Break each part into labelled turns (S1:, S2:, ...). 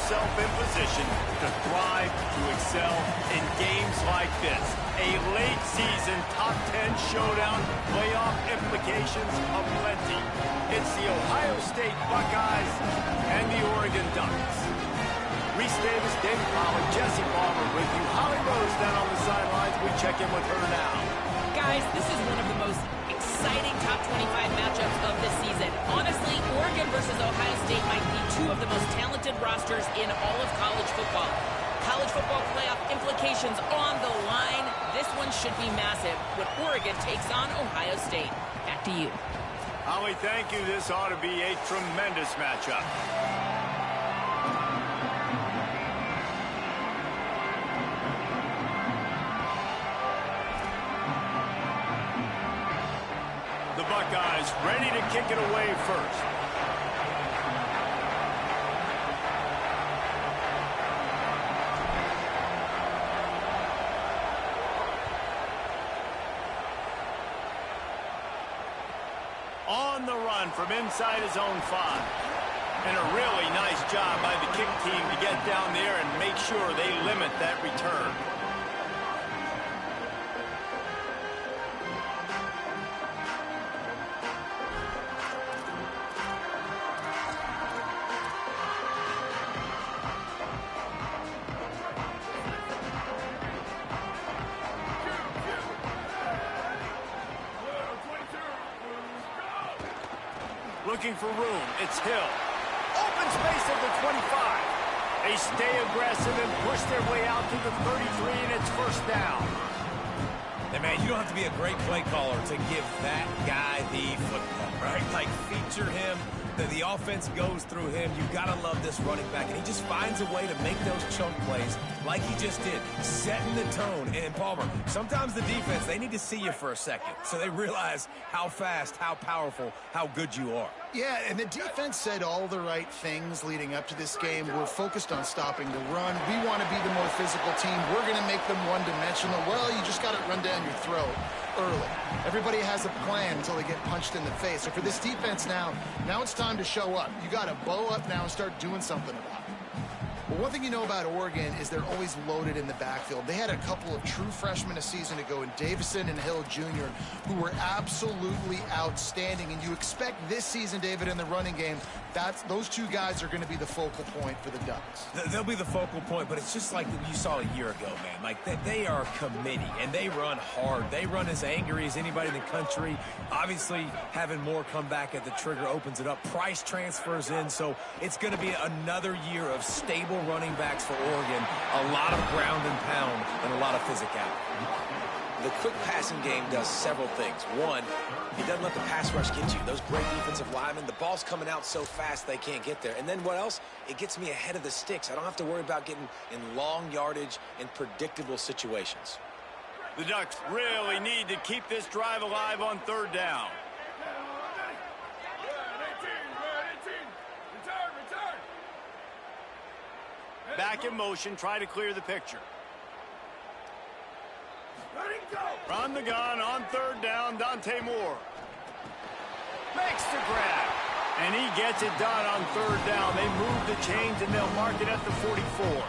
S1: yourself in position to thrive, to excel in games like this. A late season top 10 showdown, playoff implications aplenty. It's the Ohio State Buckeyes and the Oregon Ducks. Reese Davis, David Pollack, Jesse Palmer with you. Holly Rose down on the sidelines. We check in with her now.
S2: Guys, this is one of the most exciting top 25 matchups of this season. Honestly, Oregon versus Ohio State might be two of the most talented rosters in all of college football. College football playoff implications on the line. This one should be massive when Oregon takes on Ohio State. Back to you.
S1: Holly, thank you. This ought to be a tremendous matchup. The Buckeyes ready to kick it away first. On the run from inside his own 5. And a really nice job by the kick team to get down there and make sure they limit that return. Looking for room. It's Hill. Open space at the 25. They stay aggressive and push their way out to the 33, and it's first down.
S3: And, man, you don't have to be a great play caller to give that guy the football, right? Like, feature him. The offense goes through him. You've got to love this running back. And he just finds a way to make those chunk plays like he just did, setting the tone. And, Palmer, sometimes the defense, they need to see you for a second so they realize how fast, how powerful, how good you are.
S4: Yeah, and the defense said all the right things leading up to this game. We're focused on stopping the run. We want to be the more physical team. We're going to make them one-dimensional. Well, you just got to run down your throat early. Everybody has a plan until they get punched in the face. So for this defense now it's time to show up. You got to bow up now and start doing something about it. Well, one thing you know about Oregon is they're always loaded in the backfield. They had a couple of true freshmen a season ago in Davison and Hill Jr. who were absolutely outstanding. And you expect this season, David, in the running game, those two guys are going to be the focal point for the Ducks.
S3: They'll be the focal point, but it's just like you saw a year ago, man. Like, they are a committee, and they run hard. They run as angry as anybody in the country. Obviously, having more come back at the trigger opens it up. Price transfers in, so it's going to be another year of stable running backs for Oregon. A lot of ground and pound and a lot of physicality.
S5: The quick passing game does several things. One, it doesn't let the pass rush get you. Those great defensive linemen, the ball's coming out so fast they can't get there. And then what else? It gets me ahead of the sticks. I don't have to worry about getting in long yardage and predictable situations.
S1: The Ducks really need to keep this drive alive on third down. Back in motion, try to clear the picture. Run the gun on third down, Dante Moore. Makes the grab. And he gets it done on third down. They move the chains and they'll mark it at the 44.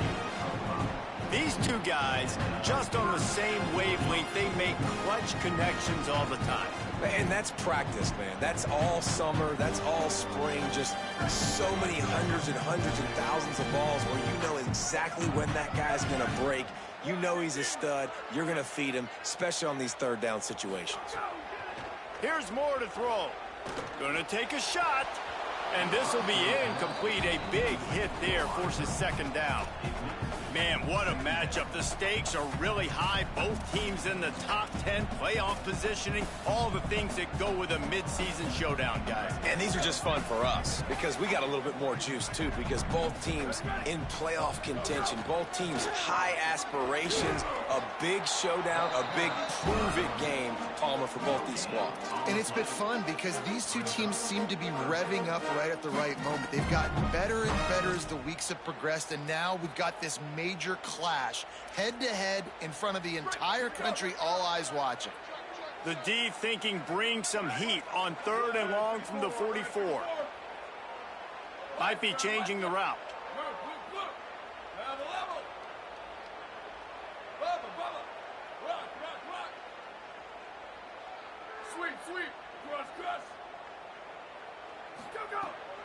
S1: These two guys, just on the same wavelength, they make clutch connections all the time.
S3: And that's practice, man. That's all summer. That's all spring. Just so many hundreds and thousands of balls where you know exactly when that guy's going to break. You know he's a stud. You're going to feed him, especially on these third down situations.
S1: Here's Moore to throw. Going to take a shot. And this will be incomplete. A big hit there forces second down. Man, what a matchup. The stakes are really high. Both teams in the top 10, playoff positioning, all the things that go with a midseason showdown, guys.
S5: And these are just fun for us because we got a little bit more juice, too, because both teams in playoff contention, both teams high aspirations, a big showdown, a big prove-it game, Palmer, for both these squads.
S4: And it's been fun because these two teams seem to be revving up right at the right moment. They've gotten better and better as the weeks have progressed, and now we've got this major clash head-to-head in front of the entire country, all eyes watching.
S1: The D thinking bring some heat on third and long from the 44. Might be changing the route.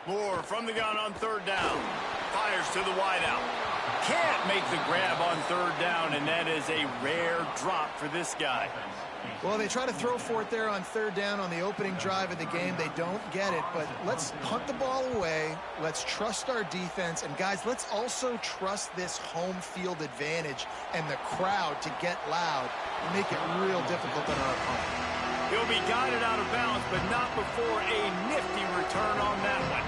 S1: Moore from the gun on third down. Fires to the wideout. Can't make the grab on third down, and that is a rare drop for this guy.
S4: Well, they try to throw for it there on third down on the opening drive of the game. They don't get it, but let's punt the ball away. Let's trust our defense. And, guys, let's also trust this home field advantage and the crowd to get loud and make it real difficult on our opponent.
S1: He'll be guided out of bounds, but not before a nifty return on that one.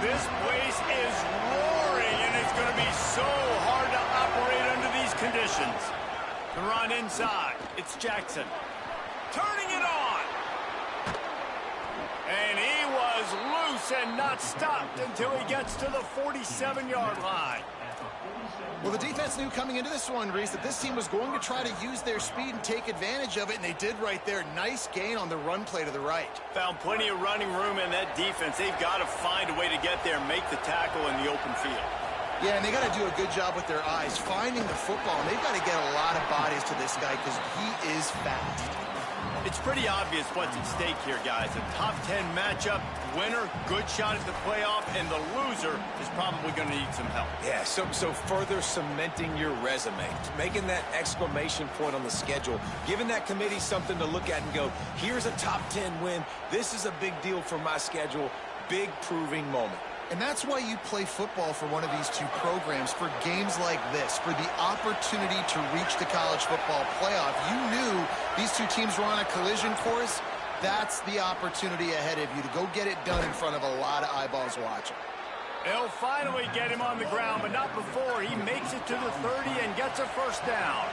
S1: This place is roaring, and it's going to be so hard to operate under these conditions. The run inside. It's Jackson. Turning it on. And he was loose and not stopped until he gets to the 47-yard line.
S4: Well, the defense knew coming into this one, Reese, that this team was going to try to use their speed and take advantage of it, and they did right there. Nice gain on the run play to the right.
S1: Found plenty of running room in that defense. They've got to find a way to get there and make the tackle in the open field.
S4: Yeah, and they got to do a good job with their eyes, finding the football. And they've got to get a lot of bodies to this guy because he is fast.
S1: It's pretty obvious what's at stake here, guys. A top 10 matchup, winner, good shot at the playoff, and the loser is probably going to need some help.
S5: Yeah, so further cementing your resume, making that exclamation point on the schedule, giving that committee something to look at and go, here's a top 10 win. This is a big deal for my schedule. Big proving moment.
S4: And that's why you play football for one of these two programs, for games like this, for the opportunity to reach the college football playoff. You knew these two teams were on a collision course. That's the opportunity ahead of you to go get it done in front of a lot of eyeballs watching.
S1: They'll finally get him on the ground, but not before he makes it to the 30 and gets a first down.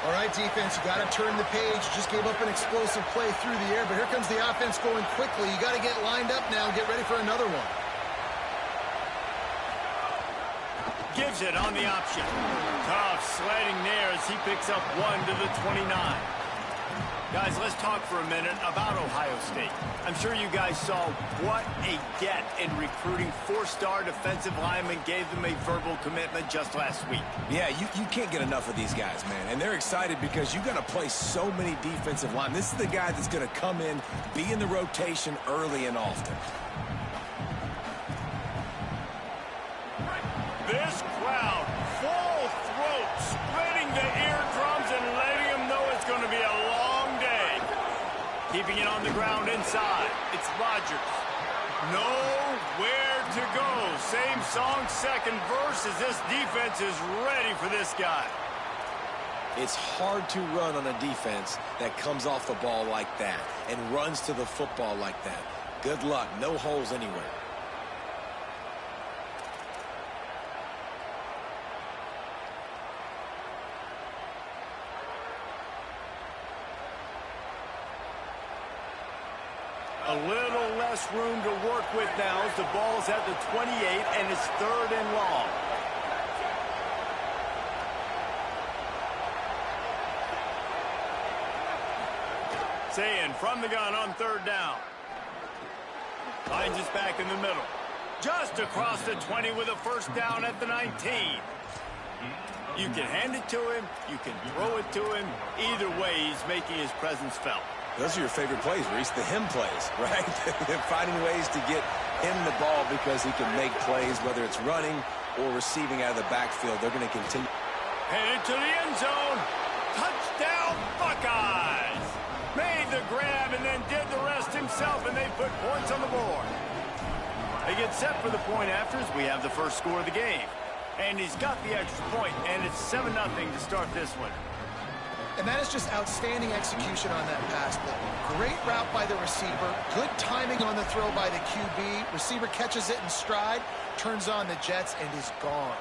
S4: All right, defense, you got to turn the page. Just gave up an explosive play through the air, but here comes the offense going quickly. You got to get lined up now and get ready for another one.
S1: Gives it on the option. Tough sledding there as he picks up one to the 29. Guys, let's talk for a minute about Ohio State. I'm sure you guys saw what a get in recruiting. Four-star defensive linemen gave them a verbal commitment just last week.
S5: Yeah, you can't get enough of these guys, man. And they're excited because you're going to play so many defensive linemen. This is the guy that's going to come in, be in the rotation early and often.
S1: This crowd, full throat, splitting the eardrums and letting them know it's going to be a long day. Keeping it on the ground inside. It's Rodgers. Nowhere to go. Same song, second verse, as this defense is ready for this guy.
S5: It's hard to run on a defense that comes off the ball like that and runs to the football like that. Good luck. No holes anywhere.
S1: A little less room to work with now as the ball's at the 28 and it's third and long. Sayin from the gun on third down. Finds us back in the middle. Just across the 20 with a first down at the 19. You can hand it to him. You can throw it to him. Either way, he's making his presence felt.
S5: Those are your favorite plays, Reese, the him plays, right? Finding ways to get him the ball because he can make plays, whether it's running or receiving out of the backfield. They're going to continue.
S1: Headed to the end zone. Touchdown, Buckeyes. Made the grab and then did the rest himself, and they put points on the board. They get set for the point after as we have the first score of the game. And he's got the extra point, and it's 7-0 to start this one.
S4: And that is just outstanding execution on that pass play. Great route by the receiver. Good timing on the throw by the QB. Receiver catches it in stride, turns on the jets, and is gone.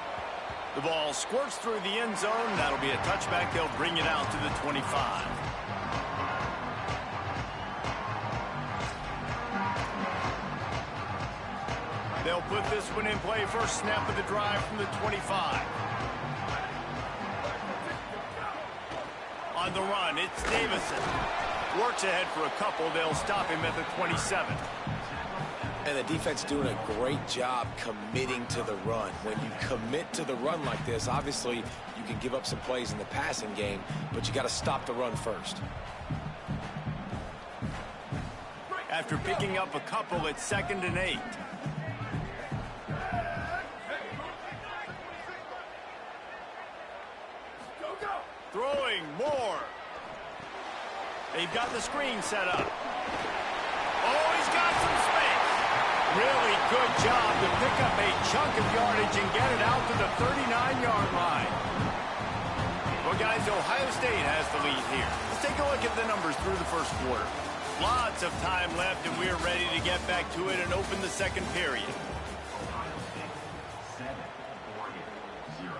S1: The ball squirts through the end zone. That'll be a touchback. They'll bring it out to the 25. They'll put this one in play. First snap of the drive from the 25. On the run, it's Davison. Works ahead for a couple. They'll stop him at the 27.
S5: And the defense doing a great job committing to the run. When you commit to the run like this, obviously you can give up some plays in the passing game, but you got to stop the run first.
S1: After picking up a couple, it's 2nd and 8. Throwing more. They've got the screen set up. Oh, he's got some space. Really good job to pick up a chunk of yardage and get it out to the 39-yard line. Well, guys, Ohio State has the lead here. Let's take a look at the numbers through the first quarter. Lots of time left, and we're ready to get back to it and open the second period.
S6: Ohio State 7, Oregon 0.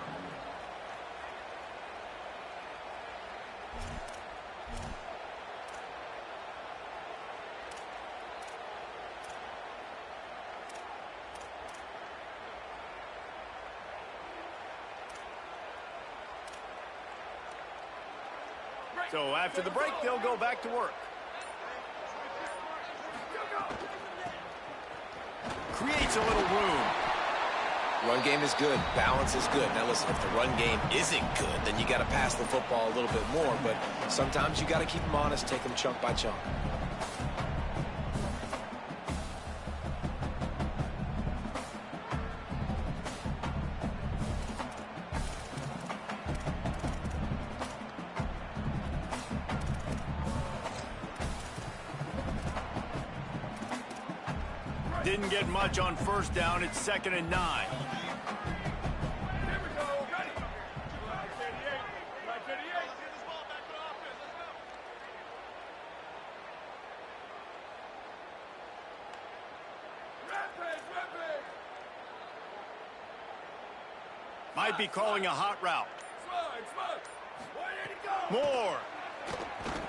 S1: So after the break, they'll go back to work. Creates a little room.
S5: Run game is good. Balance is good. Now listen, if the run game isn't good, then you got to pass the football a little bit more. But sometimes you got to keep them honest, take them chunk by chunk.
S1: Didn't get much on first down. It's 2nd and 9. Might be calling a hot route. Moore.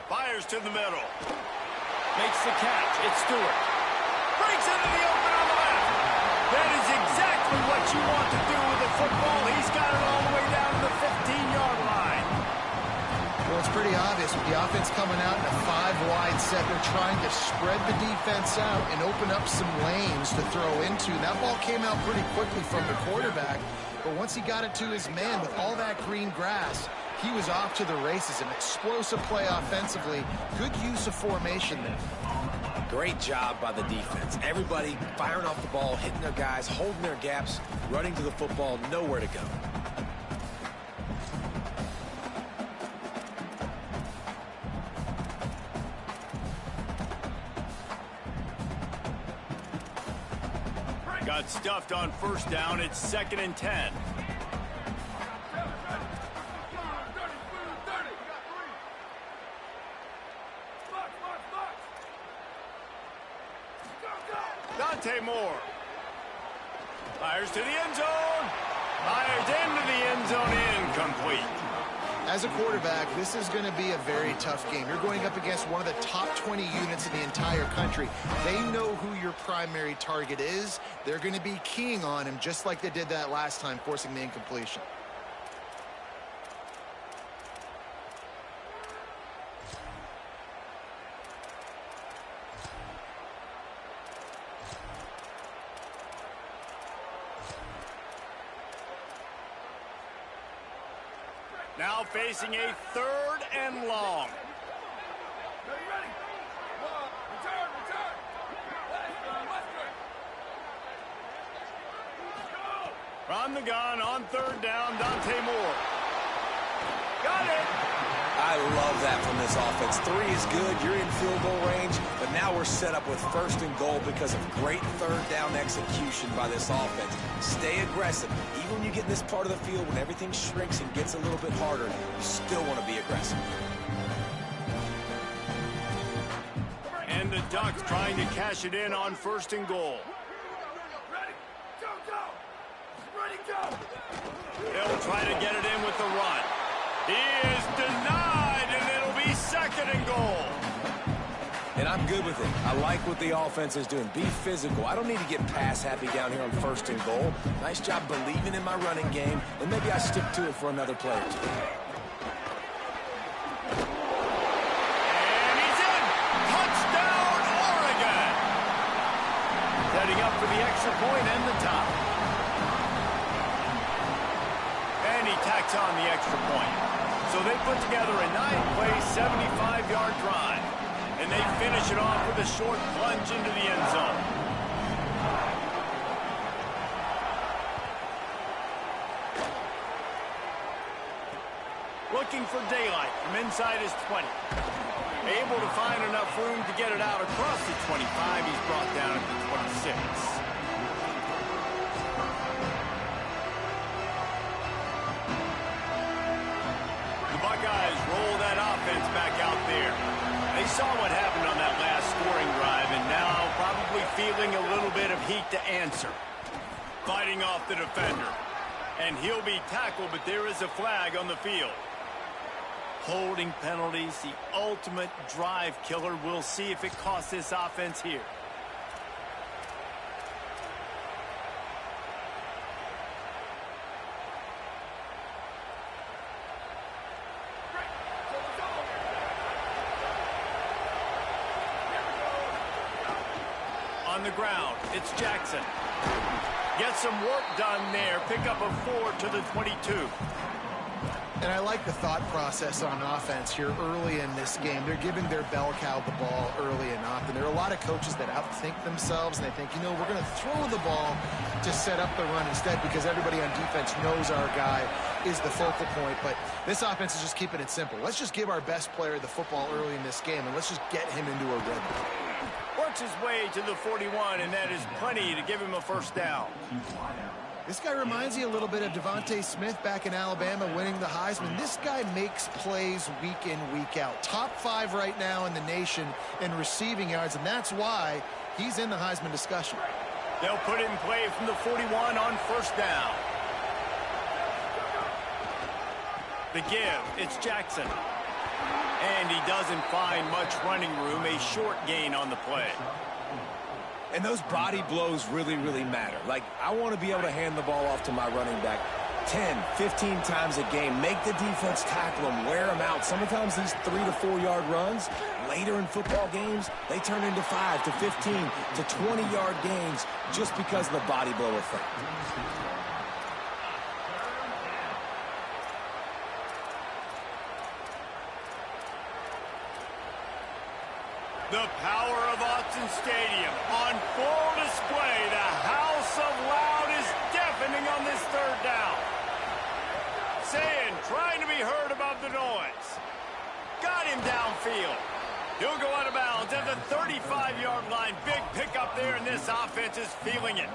S1: Fires to the middle. Makes the catch. It's Stewart. Breaks into the open on the left. That is exactly what you want to do with the football. He's got it all the way down to the 15-yard line.
S4: Well, it's pretty obvious with the offense coming out in a 5-wide set. They're trying to spread the defense out and open up some lanes to throw into. That ball came out pretty quickly from the quarterback, but once he got it to his man with all that green grass, he was off to the races. An explosive play offensively. Good use of formation there.
S5: Great job by the defense. Everybody firing off the ball, hitting their guys, holding their gaps, running to the football, nowhere to go.
S1: Got stuffed on first down. It's 2nd and 10. Moore fires to the end zone. Fires into the end zone. Incomplete.
S4: As a quarterback, this is going to be a very tough game. You're going up against one of the top 20 units in the entire country. They know who your primary target is. They're going to be keying on him just like they did that last time, forcing the incompletion.
S1: Now facing a 3rd and long. From the gun on 3rd down, Dante Moore. Got it.
S5: I love that from this offense. 3 is good. You're in field goal range, but now we're set up with 1st and goal because of great 3rd down execution by this offense. Stay aggressive. Even when you get in this part of the field, when everything shrinks and gets a little bit harder, you still want to be aggressive.
S1: And the Ducks trying to cash it in on 1st and goal. They'll try to get it in with the run. He is denied, and it'll be 2nd and goal.
S5: And I'm good with it. I like what the offense is doing. Be physical. I don't need to get pass happy down here on 1st and goal. Nice job believing in my running game, and maybe I stick to it for another play or two.
S1: And he's in. Touchdown, Oregon. Said extra point and the tie. And he tacks on the extra point. So they put together a 9-play, 75-yard drive. And they finish it off with a short plunge into the end zone. Looking for daylight from inside his 20. Able to find enough room to get it out across the 25. He's brought down at the 26. The Buckeyes roll that offense back out there. They saw what happened on that last scoring drive, and now probably feeling a little bit of heat to answer. Fighting off the defender. And he'll be tackled, but there is a flag on the field. Holding penalties, the ultimate drive killer. We'll see if it costs this offense here. On the ground, it's Jackson. Get some work done there. Pick up a 4 to the 22.
S4: And I like the thought process on offense here early in this game. They're giving their bell cow the ball early and often. There are a lot of coaches that outthink themselves, and they think, you know, we're going to throw the ball to set up the run instead because everybody on defense knows our guy is the focal point. But this offense is just keeping it simple. Let's just give our best player the football early in this game, and let's just get him into a rhythm.
S1: Works his way to the 41, and that is plenty to give him a first down.
S4: This guy reminds you a little bit of Devontae Smith back in Alabama winning the Heisman. This guy makes plays week in, week out. Top 5 right now in the nation in receiving yards, and that's why he's in the Heisman discussion.
S1: They'll put it in play from the 41 on first down. The give, it's Jackson. And he doesn't find much running room, a short gain on the play.
S3: And those body blows really, really matter. Like, I want to be able to hand the ball off to my running back 10, 15 times a game. Make the defense tackle him, wear him out. Sometimes these 3 to 4 yard runs, later in football games, they turn into 5 to 15 to 20-yard gains just because of the body blow effect.
S1: The power of Autzen Stadium on full display. The house of loud is deafening on this third down. Saying, trying to be heard above the noise. Got him downfield. He'll go out of bounds at the 35-yard line. Big pickup there, and this offense is feeling it.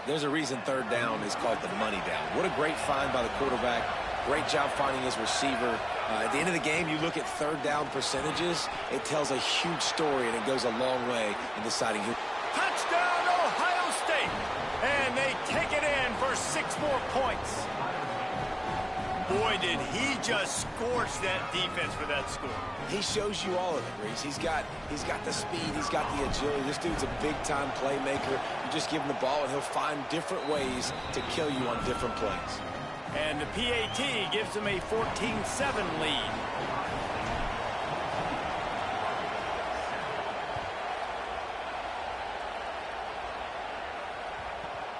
S5: There's a reason third down is called the money down. What a great find by the quarterback. Great job finding his receiver. At the end of the game, you look at third down percentages. It tells a huge story, and it goes a long way in deciding who.
S1: Touchdown, Ohio State. And they take it in for 6 more points. Boy, did he just scorch that defense for that score.
S5: He shows you all of it, Reese. He's got the speed. He's got the agility. This dude's a big-time playmaker. You just give him the ball, and he'll find different ways to kill you on different plays.
S1: And the PAT gives them a 14-7 lead.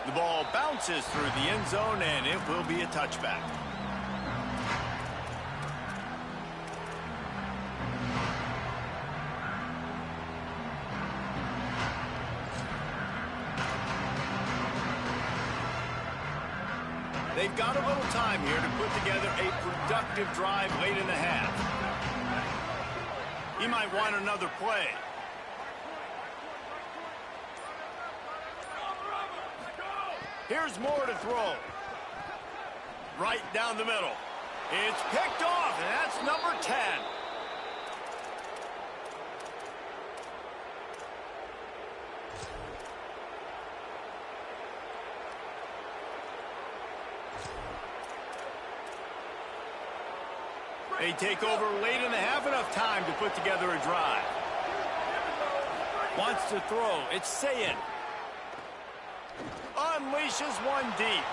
S1: The ball bounces through the end zone, and it will be a touchback. They've got a little time here to put together a productive drive late in the half. He might want another play. Here's more to throw. Right down the middle. It's picked off, and that's number 10. They take over late in the half, enough time to put together a drive. Wants to throw. It's Sayin. Unleashes one deep.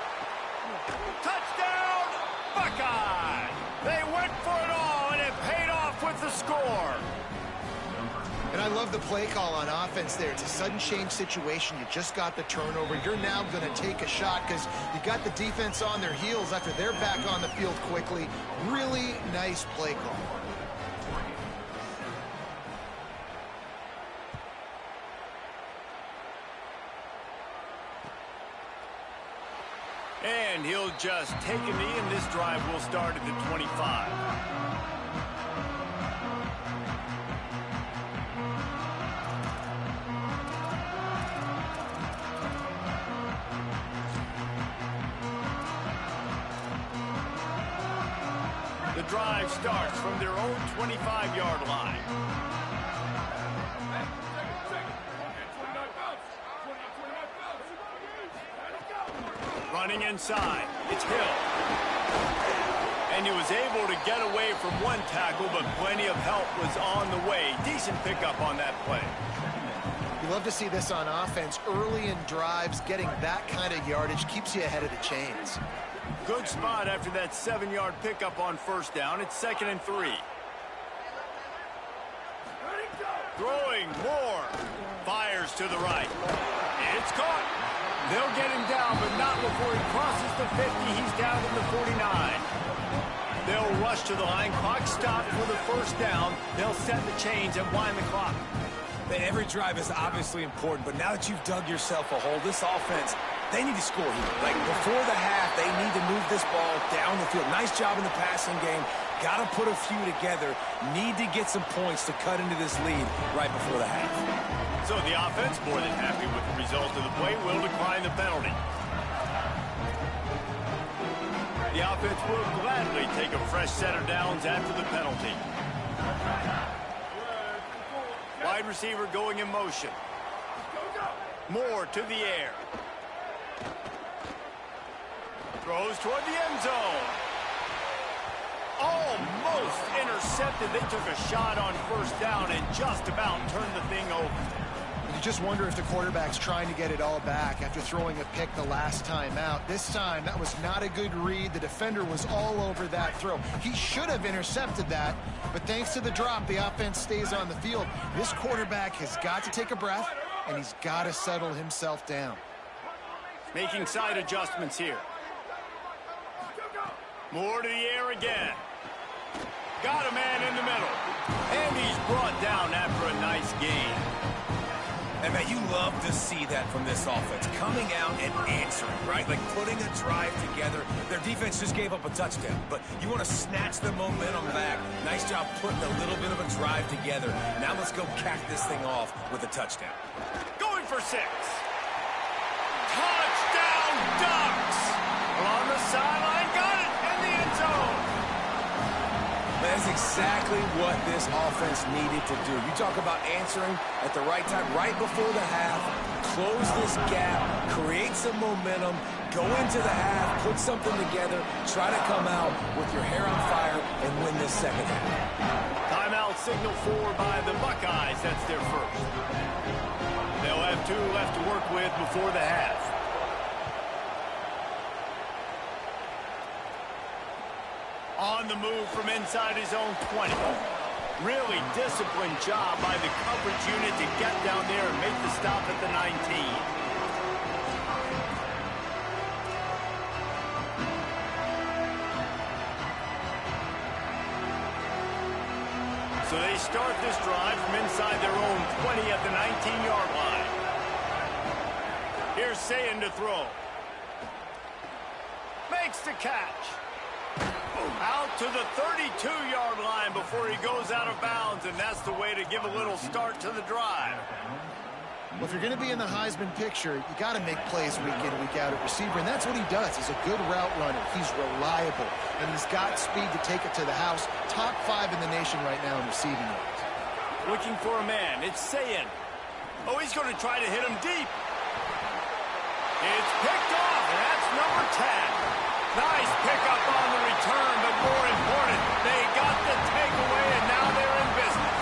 S1: Touchdown, Buckeye! They went for it all, and it paid off with the score.
S4: And I love the play call on offense there. It's a sudden change situation. You just got the turnover. You're now going to take a shot because you got the defense on their heels after they're back on the field quickly. Really nice play call.
S1: And he'll just take a knee, and this drive will start at the 25. The drive starts from their own 25-yard line. Running inside, it's Hill. And he was able to get away from one tackle, but plenty of help was on the way. Decent pickup on that play.
S4: You love to see this on offense. Early in drives, getting that kind of yardage keeps you ahead of the chains.
S1: Good spot after that 7-yard pickup on first down. It's 2nd and 3. Throwing more. Fires to the right. It's caught. They'll get him down, but not before he crosses the 50. He's down at the 49. They'll rush to the line. Clock stopped for the first down. They'll set the chains and wind the clock.
S3: Man, every drive is obviously important, but now that you've dug yourself a hole, this offense, they need to score here. Like, before the half, they need to move this ball down the field. Nice job in the passing game. Got to put a few together. Need to get some points to cut into this lead right before the half.
S1: So the offense, more than happy with the result of the play, will decline the penalty. The offense will gladly take a fresh set of downs after the penalty. Wide receiver going in motion. Moore to the air. Throws toward the end zone. Almost intercepted. They took a shot on first down and just about turned the thing over.
S4: You just wonder if the quarterback's trying to get it all back after throwing a pick the last time out. This time, that was not a good read. The defender was all over that throw. He should have intercepted that, but thanks to the drop, the offense stays on the field. This quarterback has got to take a breath, and he's got to settle himself down.
S1: Making side adjustments here. Moore to the air again. Got a man in the middle. And he's brought down after a nice gain.
S3: And, man, you love to see that from this offense. Coming out and answering, right? Like putting a drive together. Their defense just gave up a touchdown, but you want to snatch the momentum back. Nice job putting a little bit of a drive together. Now let's go cap this thing off with a touchdown.
S1: Going for 6. Touchdown Ducks! Along the sideline, got it in the end zone.
S3: That's exactly what this offense needed to do. You talk about answering at the right time, right before the half, close this gap, create some momentum, go into the half, put something together, try to come out with your hair on fire and win this second half.
S1: Timeout signal for by the Buckeyes. That's their first. They'll have 2 left to work with before the half. On the move from inside his own 20. Really disciplined job by the coverage unit to get down there and make the stop at the 19. So they start this drive from inside their own 20 at the 19-yard line. Here's Sayin to throw. Makes the catch. Out to the 32-yard line before he goes out of bounds, and that's the way to give a little start to the drive.
S4: Well, if you're going to be in the Heisman picture, you got to make plays week in, week out at receiver, and that's what he does. He's a good route runner. He's reliable, and he's got speed to take it to the house. Top 5 in the nation right now in receiving yards.
S1: Looking for a man. It's Sayin. Oh, he's going to try to hit him deep. It's picked off, and that's number 10. Nice pickup on the return, but more important, they got the takeaway, and now they're in business.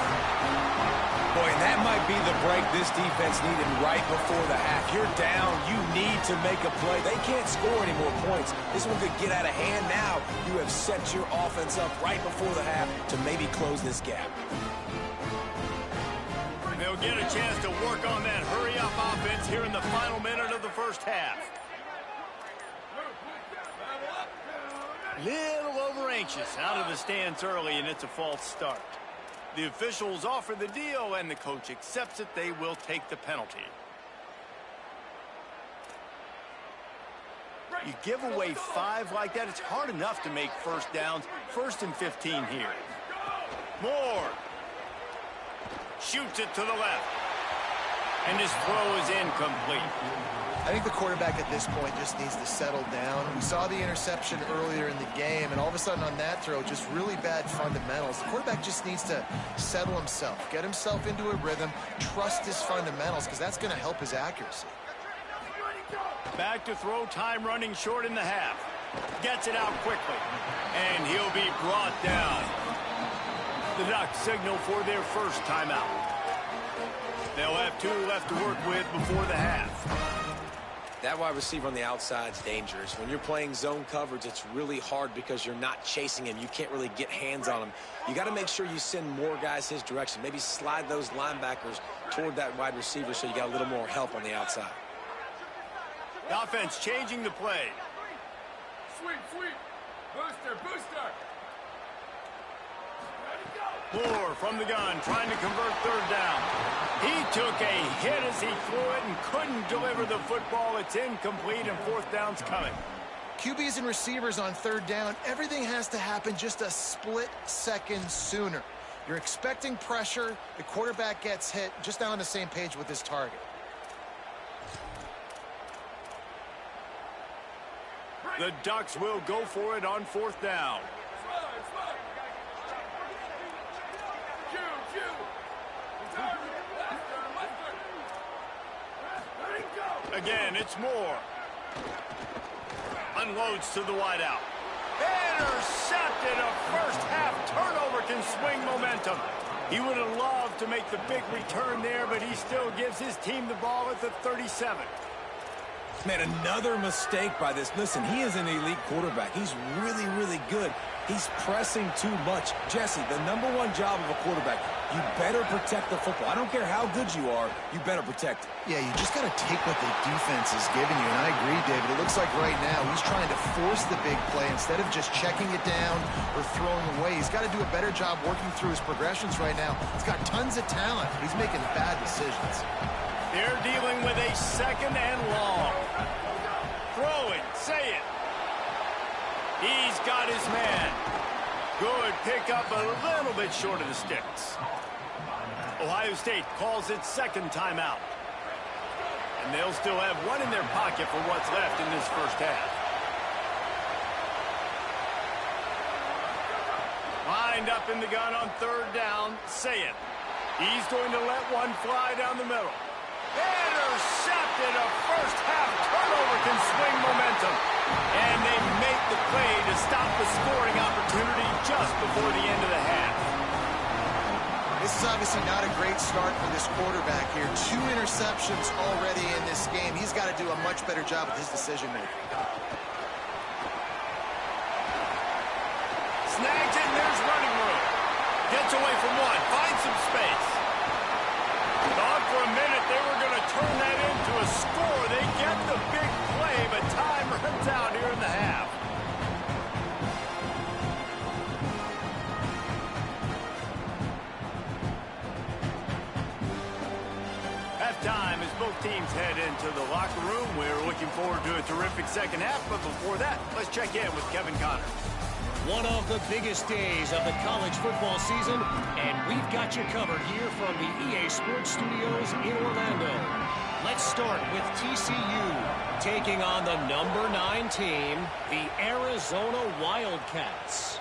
S3: Boy, that might be the break this defense needed right before the half. You're down. You need to make a play. They can't score any more points. This one could get out of hand now. You have set your offense up right before the half to maybe close this gap.
S1: get a chance to work on that hurry-up offense here in the final minute of the first half. Little over-anxious out of the stance early, and it's a false start. The officials offer the deal, and the coach accepts it. They will take the penalty. You give away 5 like that, it's hard enough to make first downs. 1st and 15 here. Moore shoots it to the left. And his throw is incomplete.
S4: I think the quarterback at this point just needs to settle down. We saw the interception earlier in the game, and all of a sudden on that throw, just really bad fundamentals. The quarterback just needs to settle himself, get himself into a rhythm, trust his fundamentals, because that's going to help his accuracy.
S1: Back to throw, time running short in the half. Gets it out quickly, and he'll be brought down. The Ducks signal for their first timeout. They'll have 2 left to work with before the half.
S5: That wide receiver on the outside is dangerous. When you're playing zone coverage, it's really hard because you're not chasing him. You can't really get hands on him. You got to make sure you send more guys his direction. Maybe slide those linebackers toward that wide receiver so you got a little more help on the outside.
S1: The offense changing the play.
S7: Sweep. Booster.
S1: Moore from the gun, trying to convert 3rd down. He took a hit as he threw it and couldn't deliver the football. It's incomplete, and 4th down's coming.
S4: QBs and receivers on 3rd down, everything has to happen just a split second sooner. You're expecting pressure, the quarterback gets hit, just not on the same page with his target.
S1: The Ducks will go for it on 4th down. Again, it's Moore. Unloads to the wideout. Intercepted. A first half turnover can swing momentum. He would have loved to make the big return there, but he still gives his team the ball at the 37.
S3: Man, another mistake by this. Listen, he is an elite quarterback. He's really, really good. He's pressing too much. Jesse, the #1 job of a quarterback, you better protect the football. I don't care how good you are, you better protect it.
S4: Yeah, you just got to take what the defense is giving you, and I agree, David. It looks like right now he's trying to force the big play instead of just checking it down or throwing away. He's got to do a better job working through his progressions right now. He's got tons of talent. He's making bad decisions.
S1: They're dealing with a 2nd and long. Throw it, say it. He's got his man. Good pickup, a little bit short of the sticks. Ohio State calls its 2nd timeout. And they'll still have 1 in their pocket for what's left in this first half. Lined up in the gun on 3rd down, say it. He's going to let one fly down the middle. Intercepted. A first half turnover can swing momentum. And they make the play to stop the scoring opportunity just before the end of the half.
S4: This is obviously not a great start for this quarterback here. 2 interceptions already in this game. He's got to do a much better job with his decision-making.
S1: Snags it, and there's running room. Gets away from one, finds some space. Thought for a minute they were going to turn that into a score. They get the big play, but time runs out here in the half. Halftime as both teams head into the locker room. We're looking forward to a terrific second half, but before that, let's check in with Kevin Connors.
S8: One of the biggest days of the college football season, and we've got you covered here from the EA Sports Studios in Orlando. Let's start with TCU taking on the #9 team, the Arizona Wildcats.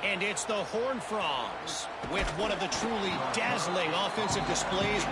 S8: And it's the Horned Frogs with one of the truly dazzling offensive displays.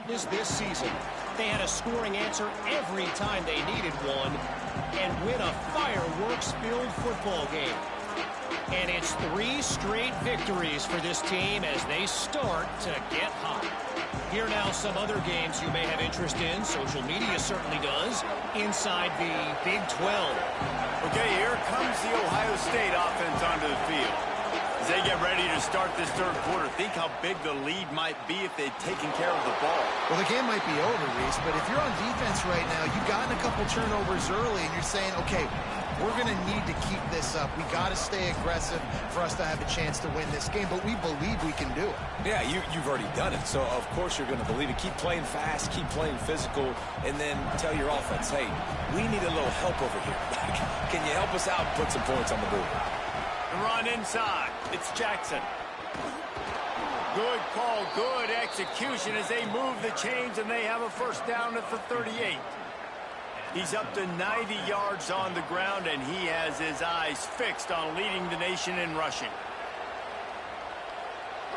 S8: is this season. They had a scoring answer every time they needed one and win a fireworks-filled football game. And it's 3 straight victories for this team as they start to get hot. Here now some other games you may have interest in. Social media certainly does. Inside the Big 12.
S1: Okay, here comes the Ohio State offense onto the field. As they get ready to start this third quarter, think how big the lead might be if they'd taken care of the ball.
S4: Well, the game might be over, Reese, but if you're on defense right now, you've gotten a couple turnovers early, and you're saying, okay, we're going to need to keep this up. We got to stay aggressive for us to have a chance to win this game, but we believe we can do it.
S5: Yeah, you've already done it, so of course you're going to believe it. Keep playing fast, keep playing physical, and then tell your offense, hey, we need a little help over here. Can you help us out and put some points on the board?
S1: And run inside. It's Jackson. Good call, good execution as they move the chains, and they have a first down at the 38. He's up to 90 yards on the ground, and he has his eyes fixed on leading the nation in rushing.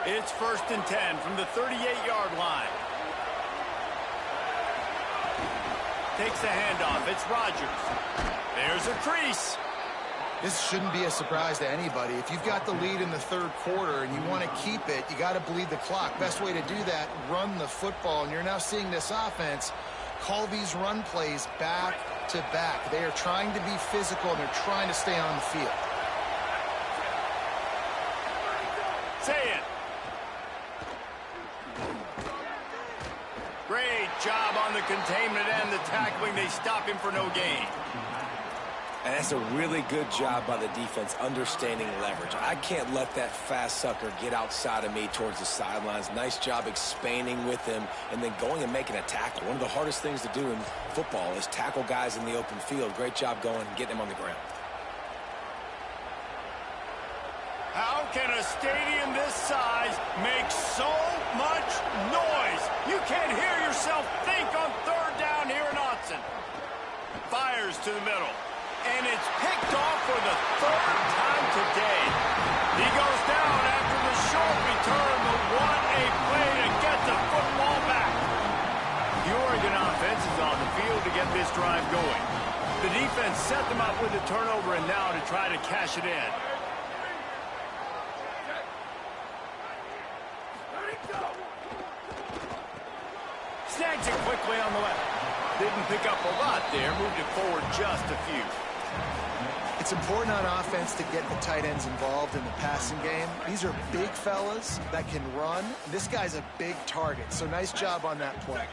S1: It's 1st and 10 from the 38-yard line. Takes the handoff. It's Rodgers. There's a crease.
S4: This shouldn't be a surprise to anybody. If you've got the lead in the third quarter and you want to keep it, you got to bleed the clock. Best way to do that, run the football. And you're now seeing this offense call these run plays back to back. They are trying to be physical, and they're trying to stay on the field.
S1: Say it. Great job on the containment and the tackling. They stop him for no gain.
S5: And that's a really good job by the defense understanding leverage. I can't let that fast sucker get outside of me towards the sidelines. Nice job expanding with him and then going and making a tackle. One of the hardest things to do in football is tackle guys in the open field. Great job going and getting him on the ground.
S1: How can a stadium this size make so much noise? You can't hear yourself think on 3rd down here in Autzen. Fires to the middle. And it's picked off for the 3rd time today. He goes down after the short return, but what a play to get the football back. The Oregon offense is on the field to get this drive going. The defense set them up with a turnover, and now to try to cash it in. Snags it quickly on the left. Didn't pick up a lot there, moved it forward just a few.
S4: It's important on offense to get the tight ends involved in the passing game. These are big fellas that can run. This guy's a big target, so nice job on that play.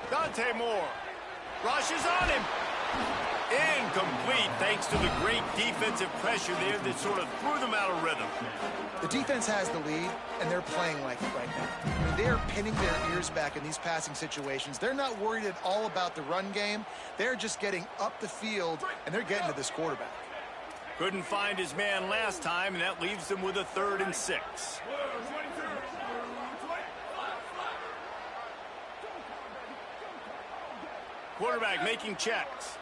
S1: Dante Moore rushes on him. Incomplete thanks to the great defensive pressure there that sort of threw them out of rhythm.
S4: The defense has the lead, and they're playing like it right now. I mean, they're pinning their ears back in these passing situations. They're not worried at all about the run game. They're just getting up the field, and they're getting to this quarterback.
S1: Couldn't find his man last time, and that leaves them with a 3rd and 6. Quarterback making checks.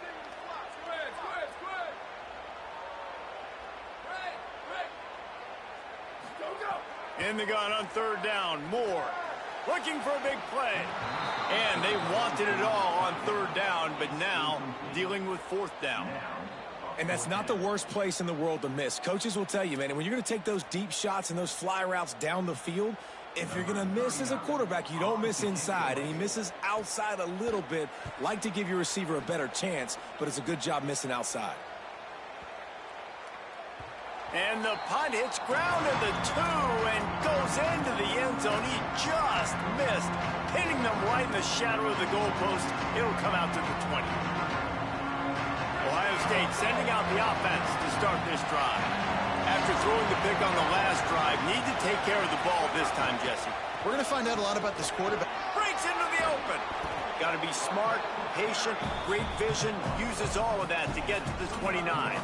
S1: In the gun on 3rd down. Moore looking for a big play. And they wanted it all on 3rd down, but now dealing with 4th down.
S5: And that's not the worst place in the world to miss. Coaches will tell you, man, and when you're going to take those deep shots and those fly routes down the field, if you're going to miss as a quarterback, you don't miss inside, and he misses outside a little bit. Like to give your receiver a better chance, but it's a good job missing outside.
S1: And the punt hits ground at the 2 and goes into the end zone. He just missed, hitting them right in the shadow of the goalpost. It'll come out to the 20. Ohio State sending out the offense to start this drive. After throwing the pick on the last drive, need to take care of the ball this time, Jesse.
S4: We're going to find out a lot about this quarterback.
S1: Breaks into the open. Got to be smart, patient, great vision. Uses all of that to get to the 29.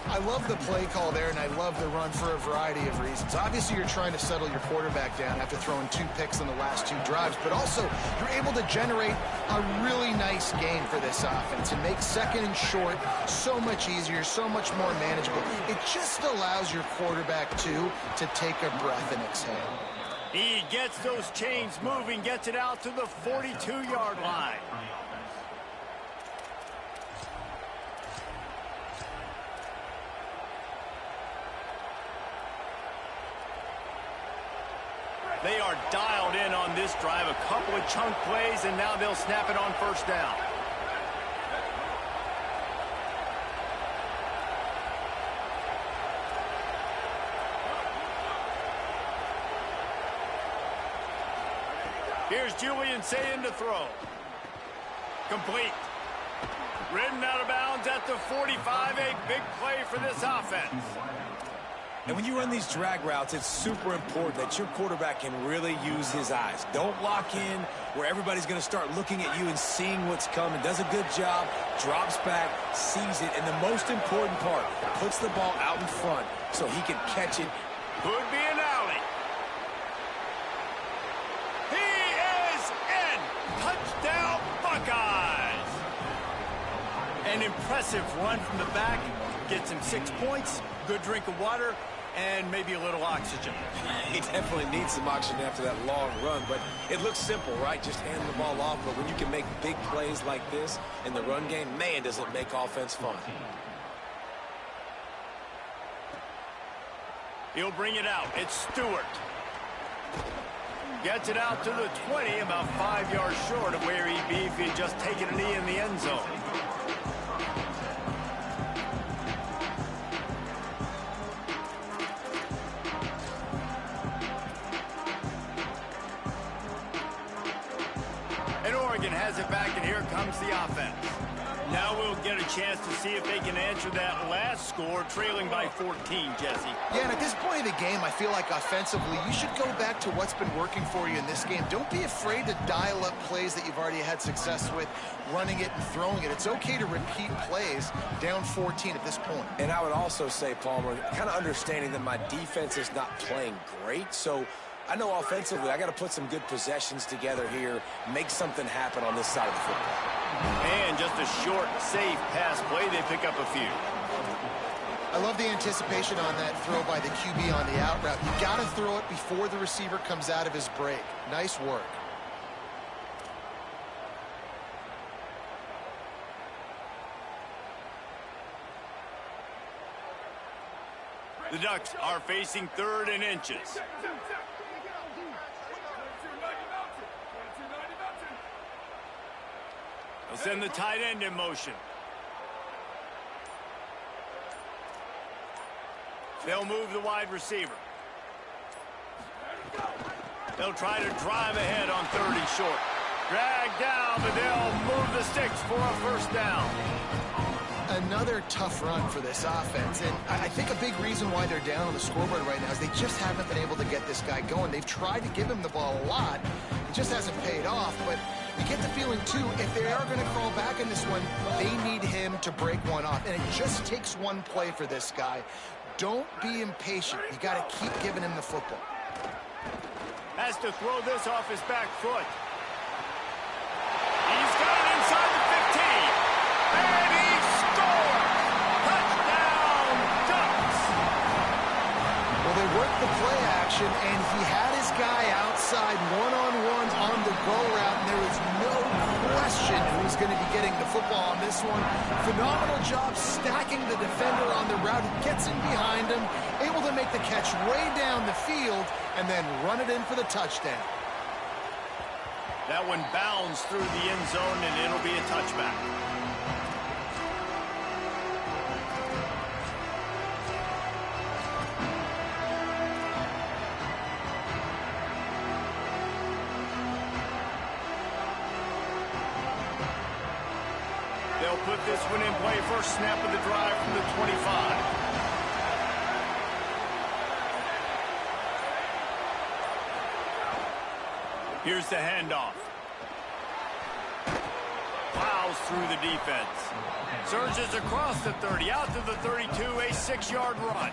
S4: I I love the play call there, and I love the run for a variety of reasons. Obviously, you're trying to settle your quarterback down after throwing 2 picks in the last 2 drives, but also you're able to generate a really nice gain for this offense and make second and short so much easier, so much more manageable. It just allows your quarterback, too, to take a breath and exhale.
S1: He gets those chains moving, gets it out to the 42-yard line. They are dialed in on this drive. A couple of chunk plays, and now they'll snap it on first down. Here's Julian saying to throw. Complete. Ridden out of bounds at the 45. A big play for this offense.
S3: And when you run these drag routes, it's super important that your quarterback can really use his eyes. Don't lock in where everybody's going to start looking at you and seeing what's coming. Does a good job, drops back, sees it, and the most important part, puts the ball out in front so he can catch it.
S1: Could be an alley. He is in. Touchdown, Buckeyes. An impressive run from the back. Gets him 6 points, good drink of water, and maybe a little oxygen.
S5: He definitely needs some oxygen after that long run, but it looks simple, right? Just hand the ball off, but when you can make big plays like this in the run game, man, does it make offense fun.
S1: He'll bring it out. It's Stewart. Gets it out to the 20, about 5 yards short of where he'd be if he'd just taken a knee in the end zone. Has it back, and here comes the offense. Now we'll get a chance to see if they can answer that last score, trailing by 14, Jesse.
S4: Yeah, and at this point of the game, I feel like offensively, you should go back to what's been working for you in this game. Don't be afraid to dial up plays that you've already had success with, running it and throwing it. It's okay to repeat plays down 14 at this point.
S5: And I would also say, Palmer, kind of understanding that my defense is not playing great, so I know offensively I got to put some good possessions together here, make something happen on this side of the football.
S1: And just a short, safe pass play. They pick up a few.
S4: I love the anticipation on that throw by the QB on the out route. You got to throw it before the receiver comes out of his break. Nice work.
S1: The Ducks are facing 3rd and inches. They'll send the tight end in motion. They'll move the wide receiver. They'll try to drive ahead on 3rd and short. Drag down, but they'll move the sticks for a first down.
S4: Another tough run for this offense, and I think a big reason why they're down on the scoreboard right now is they just haven't been able to get this guy going. They've tried to give him the ball a lot. It just hasn't paid off, but you get the feeling, too, if they are going to crawl back in this one, they need him to break one off, and it just takes one play for this guy. Don't be impatient. You got to keep giving him the football.
S1: Has to throw this off his back foot. He's got it inside the 15. And he scores! Touchdown, Ducks!
S4: Well, they worked the play action, and he had his guy outside one-on-one on the go route, and there was no question who's going to be getting the football on this one. Phenomenal job stacking the defender on the route. He gets in behind him, able to make the catch way down the field, and then run it in for the touchdown.
S1: That one bounds through the end zone, and it'll be a touchback. They'll put this one in play. First snap of the drive from the 25. Here's the handoff. Wow, plows through the defense. Surges across the 30, out to the 32, a 6-yard run.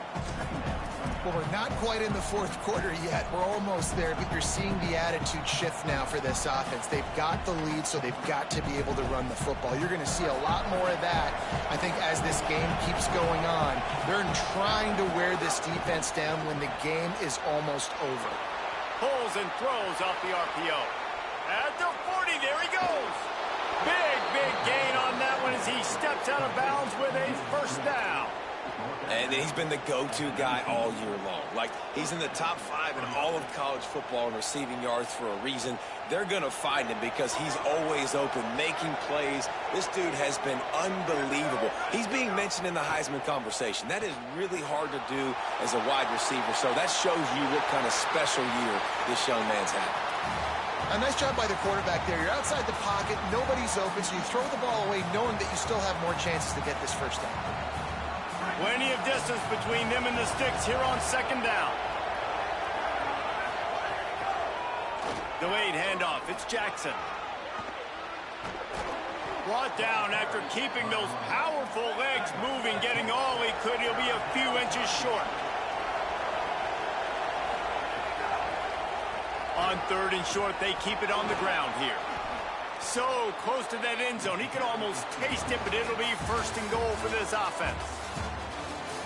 S4: Well, we're not quite in the fourth quarter yet. We're almost there, but you're seeing the attitude shift now for this offense. They've got the lead, so they've got to be able to run the football. You're going to see a lot more of that, I think, as this game keeps going on. They're trying to wear this defense down when the game is almost over.
S1: Pulls and throws off the RPO. At the 40, there he goes. Big gain on that one as he steps out of bounds with a first down.
S5: And he's been the go-to guy all year long. Like, he's in the top 5 in all of college football in receiving yards for a reason. They're going to find him because he's always open, making plays. This dude has been unbelievable. He's being mentioned in the Heisman conversation. That is really hard to do as a wide receiver. So that shows you what kind of special year this young man's had.
S4: A nice job by the quarterback there. You're outside the pocket, nobody's open, so you throw the ball away knowing that you still have more chances to get this first down.
S1: Plenty of distance between them and the sticks here on second down. Delayed handoff. It's Jackson. Brought down after keeping those powerful legs moving, getting all he could. He'll be a few inches short. On 3rd and short, they keep it on the ground here. So close to that end zone. He can almost taste it, but it'll be 1st and goal for this offense.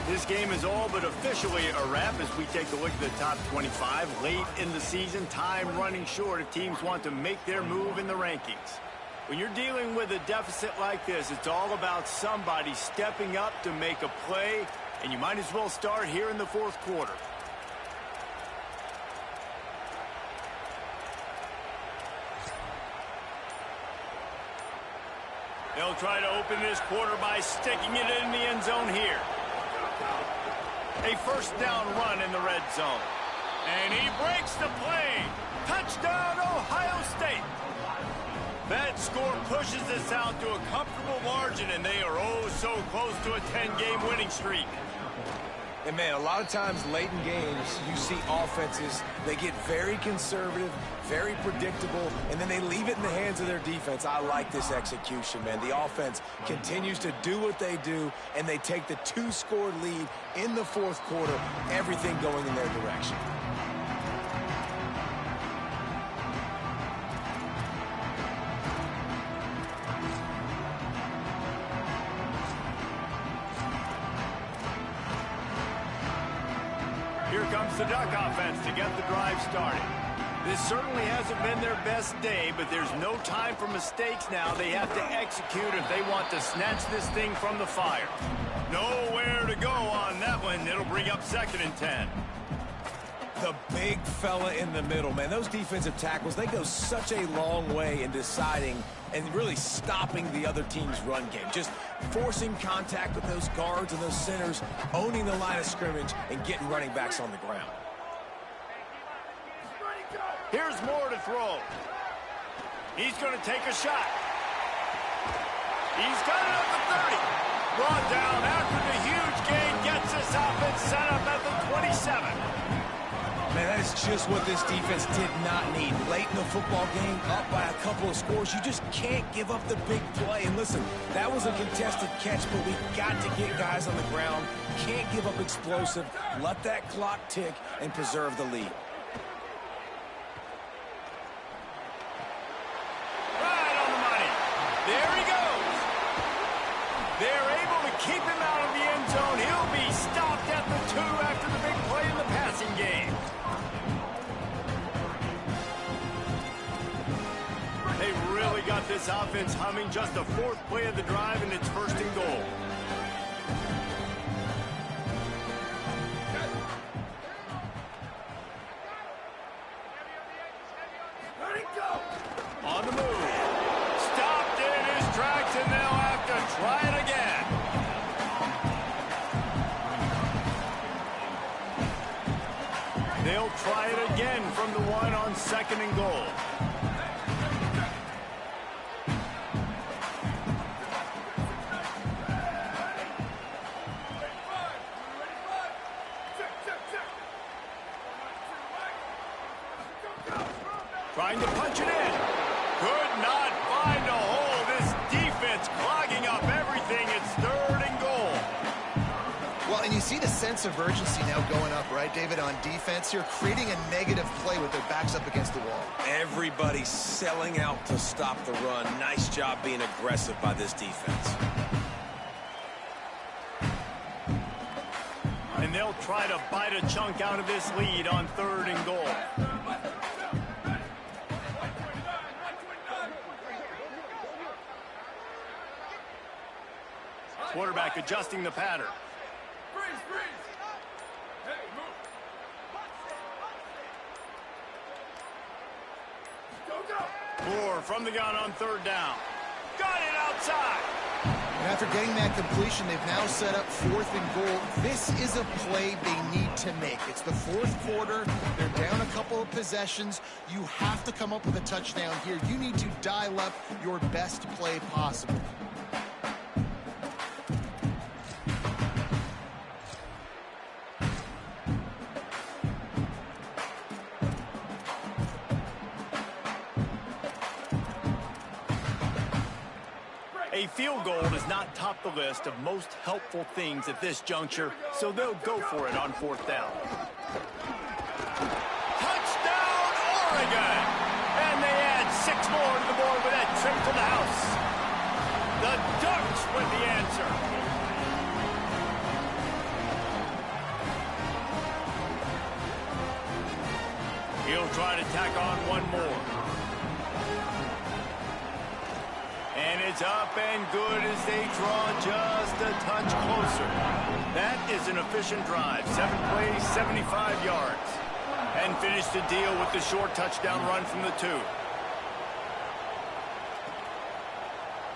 S1: This game is all but officially a wrap as we take a look at the top 25 late in the season. Time running short if teams want to make their move in the rankings. When you're dealing with a deficit like this, it's all about somebody stepping up to make a play, and you might as well start here in the 4th quarter. They'll try to open this quarter by sticking it in the end zone here. A first down run in the red zone. And he breaks the play. Touchdown, Ohio State. That score pushes this out to a comfortable margin, and they are oh so close to a 10-game winning streak.
S5: And, man, a lot of times late in games, you see offenses, they get very conservative, very predictable, and then they leave it in the hands of their defense. I like this execution, man. The offense continues to do what they do, and they take the 2-score lead in the 4th quarter, everything going in their direction.
S1: Here comes the Duck offense to get the drive started. This certainly hasn't been their best day, but there's no time for mistakes now. They have to execute if they want to snatch this thing from the fire. Nowhere to go on that one. It'll bring up 2nd and 10.
S5: The big fella in the middle, man. Those defensive tackles, they go such a long way in deciding and really stopping the other team's run game. Just forcing contact with those guards and those centers, owning the line of scrimmage, and getting running backs on the ground.
S1: Here's Moore to throw. He's going to take a shot. He's got it at the 30. Brought down after the huge gain, gets this offense set up at the 27.
S5: Man, that is just what this defense did not need. Late in the football game, up by a couple of scores, you just can't give up the big play. And listen, that was a contested catch, but we got to get guys on the ground. Can't give up explosive. Let that clock tick and preserve the lead.
S1: Right on the money. There he goes. They're able to keep him out of the end zone. He'll be stopped at the 2 after the big play in the passing game. They really got this offense humming. Just the 4th play of the drive, and it's 1st and goal. On the move. Stopped in his tracks, and they'll have to try it again. They'll try it again from the 1 on 2nd and goal. Trying to punch it in. Could not find a hole. This defense
S4: see the sense of urgency now going up, right, David, on defense here, creating a negative play with their backs up against the wall.
S5: Everybody's selling out to stop the run. Nice job being aggressive by this defense.
S1: And they'll try to bite a chunk out of this lead on 3rd and goal. Quarterback adjusting the pattern.
S7: Freeze, freeze. Hey, move. Go, go.
S1: Moore from the gun on 3rd down. Got it outside.
S4: And after getting that completion, they've now set up 4th and goal. This is a play they need to make. It's the 4th quarter. They're down a couple of possessions. You have to come up with a touchdown here. You need to dial up your best play possible.
S1: A field goal does not top the list of most helpful things at this juncture, so they'll go for it on 4th down. Touchdown, Oregon! And they add 6 more to the board with that trip to the house. The Ducks with the answer. He'll try to tack on one more. And it's up and good as they draw just a touch closer. That is an efficient drive. 7 plays, 75 yards. And finish the deal with the short touchdown run from the 2.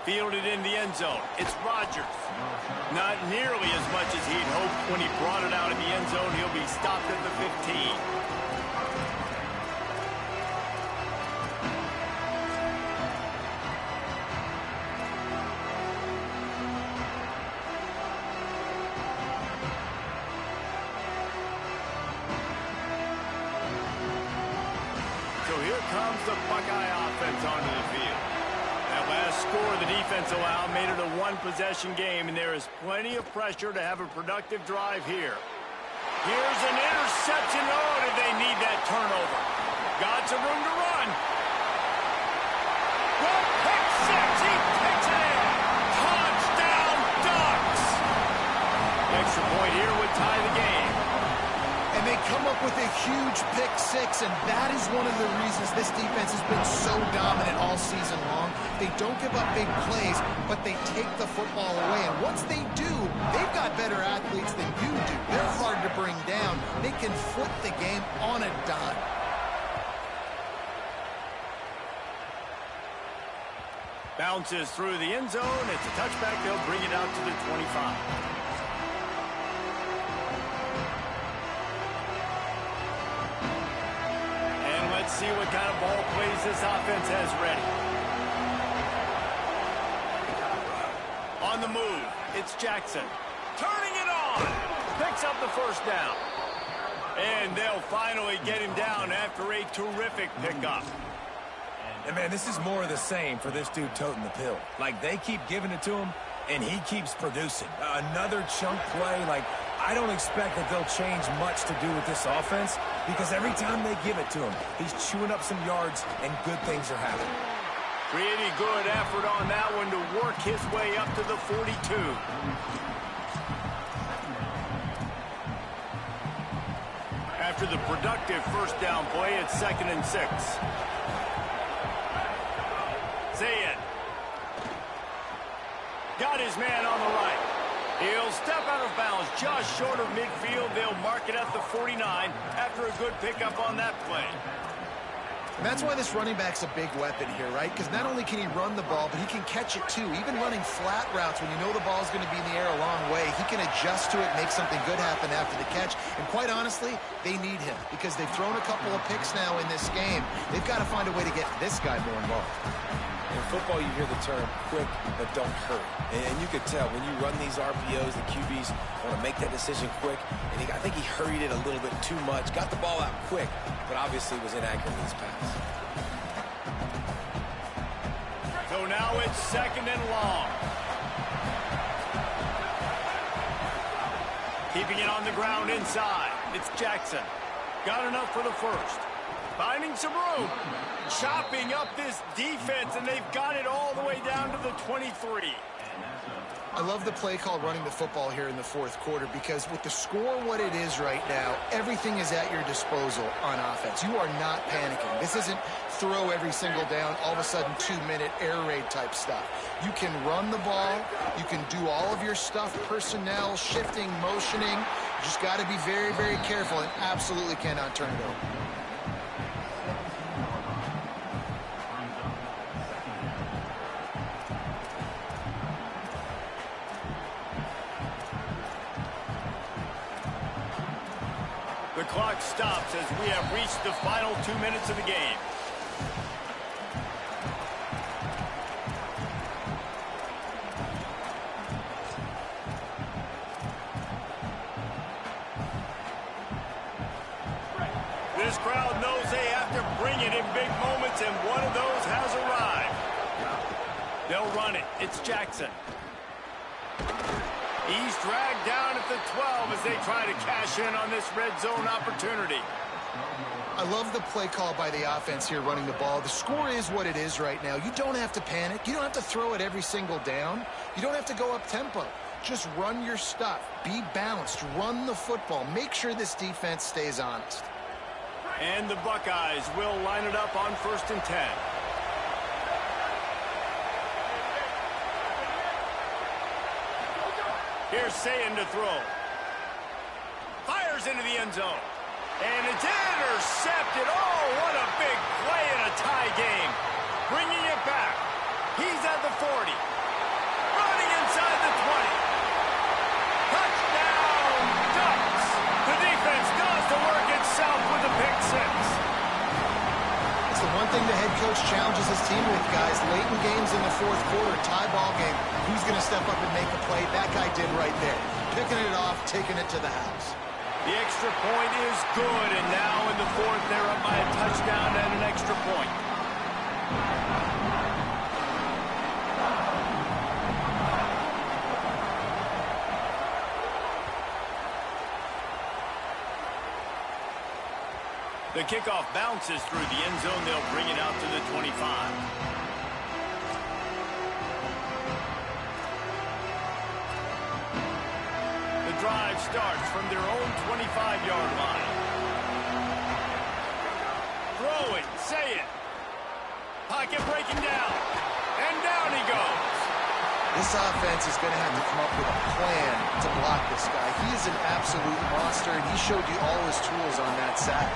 S1: Fielded in the end zone. It's Rodgers. Not nearly as much as he'd hoped when he brought it out of the end zone. He'll be stopped at the 15. Comes the Buckeye offense onto the field. That last score the defense allowed made it a 1-possession game, and there is plenty of pressure to have a productive drive here. Here's an interception. Oh, did they need that turnover? Got some room to run. Well, pick 6. He takes it in. Touchdown, Ducks. Extra point here would tie the game.
S4: And they come up with a huge pick 6, and that is one of the reasons this defense has been so dominant all season long. They don't give up big plays, but they take the football away. And once they do, they've got better athletes than you do. They're hard to bring down. They can flip the game on a dime.
S1: Bounces through the end zone. It's a touchback. They'll bring it out to the 25. Let's see what kind of ball plays this offense has ready. On the move, it's Jackson. Turning it on. Picks up the 1st down. And they'll finally get him down after a terrific pickup.
S3: And, man, this is more of the same for this dude toting the pill. Like, they keep giving it to him, and he keeps producing. Another chunk play, like, I don't expect that they'll change much to do with this offense because every time they give it to him, he's chewing up some yards and good things are happening.
S1: Pretty good effort on that one to work his way up to the 42. After the productive 1st down play, it's 2nd and 6. Zayed. Got his man on the right. He'll step out of bounds just short of midfield. They'll mark it at the 49 after a good pickup on that play.
S4: And that's why this running back's a big weapon here, right? Because not only can he run the ball, but he can catch it too. Even running flat routes when you know the ball's going to be in the air a long way, he can adjust to it, make something good happen after the catch. And quite honestly, they need him because they've thrown a couple of picks now in this game. They've got to find a way to get this guy more involved.
S5: In football, you hear the term quick, but don't hurry. And you could tell when you run these RPOs, the QBs want to make that decision quick. And I think he hurried it a little bit too much. Got the ball out quick, but obviously was inaccurate in his pass.
S1: So now it's 2nd and long. Keeping it on the ground inside. It's Jackson. Got enough for the first. Finding some room. Chopping up this defense, and they've got it all the way down to the 23.
S4: I love the play call running the football here in the fourth quarter because with the score what it is right now, everything is at your disposal on offense. You are not panicking. This isn't throw every single down, all of a sudden 2-minute air raid type stuff. You can run the ball. You can do all of your stuff, personnel, shifting, motioning. You just got to be very, very careful and absolutely cannot turn it over.
S1: The clock stops as we have reached the final 2 minutes of the game. This crowd knows they have to bring it in big moments, and one of those has arrived. They'll run it. It's Jackson. He's dragged down at the 12 as they try to cash in on this red zone opportunity.
S4: I love the play call by the offense here running the ball. The score is what it is right now. You don't have to panic. You don't have to throw it every single down. You don't have to go up tempo. Just run your stuff. Be balanced. Run the football. Make sure this defense stays honest.
S1: And the Buckeyes will line it up on 1st and 10. Here's Sayin to throw. Fires into the end zone. And it's intercepted. Oh, what a big play in a tie game. Bringing it back. He's at the 40. Running inside the 20. Touchdown, Ducks. The defense does the work itself with a pick six.
S4: It's the one thing the head coach challenges his team with, guys. Late in games in the fourth quarter, tie ball game. Who's going to step up and make a play? That guy did right there. Picking it off, taking it to the house.
S1: The extra point is good, and now in the fourth, they're up by a touchdown and an extra point. The kickoff bounces through the end zone. They'll bring it out to the 25. Drive starts from their own 25-yard line. Throw it, say it. Pocket breaking down. And down he goes.
S4: This offense is going to have to come up with a plan to block this guy. He is an absolute monster, and he showed you all his tools on that sack.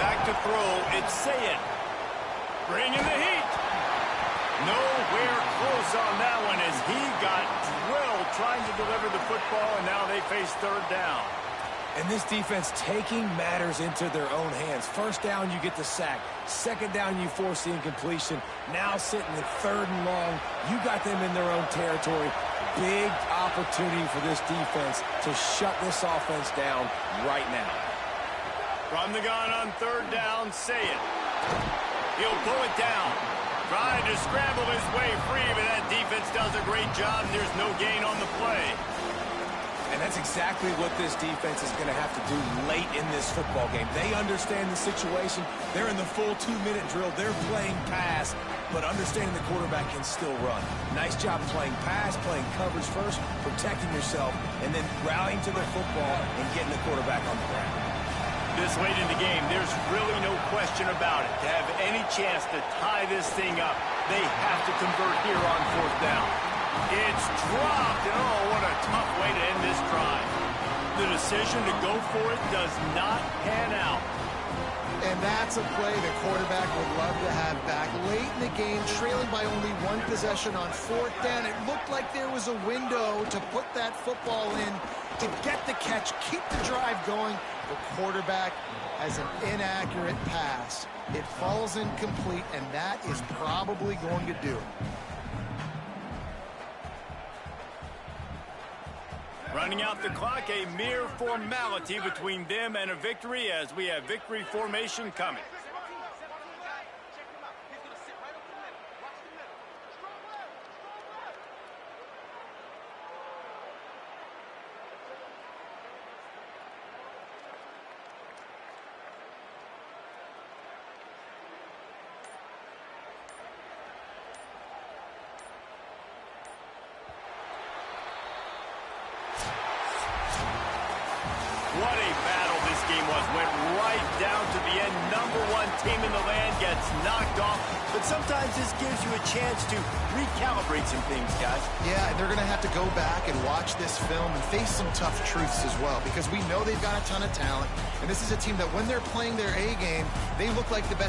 S1: Back to throw, it's Sayin. Bringing the heat. Nowhere close on that one as he got drilled trying to deliver the football, and now they face third down.
S3: And this defense taking matters into their own hands. First down, you get the sack. Second down, you force the incompletion. Now sitting at 3rd and long, you got them in their own territory. Big opportunity for this defense to shut this offense down right now.
S1: From the gun on 3rd down, Sayin. He'll pull it down. Trying to scramble his way free, but that defense does a great job, and there's no gain on the play.
S3: And that's exactly what this defense is going to have to do late in this football game. They understand the situation. They're in the full 2-minute drill. They're playing pass, but understanding the quarterback can still run. Nice job playing pass, playing coverage first, protecting yourself, and then rallying to the football and getting the quarterback on the ground.
S1: This late in the game, there's really no question about it. To have any chance to tie this thing up, they have to convert here on 4th down. It's dropped, and oh, what a tough way to end this drive. The decision to go for it does not pan out.
S4: And that's a play the quarterback would love to have back. Late in the game, trailing by only 1 possession on 4th down, it looked like there was a window to put that football in, to get the catch, keep the drive going. The quarterback has an inaccurate pass. It falls incomplete, and that is probably going to do it.
S1: Running out the clock, a mere formality between them and a victory as we have victory formation coming. What a battle this game was. Went right down to the end. #1 team in the land gets knocked off. But sometimes this gives you a chance to recalibrate some things, guys.
S4: Yeah, and they're going to have to go back and watch this film and face some tough truths as well, because we know they've got a ton of talent. And this is a team that when they're playing their A game, they look like the best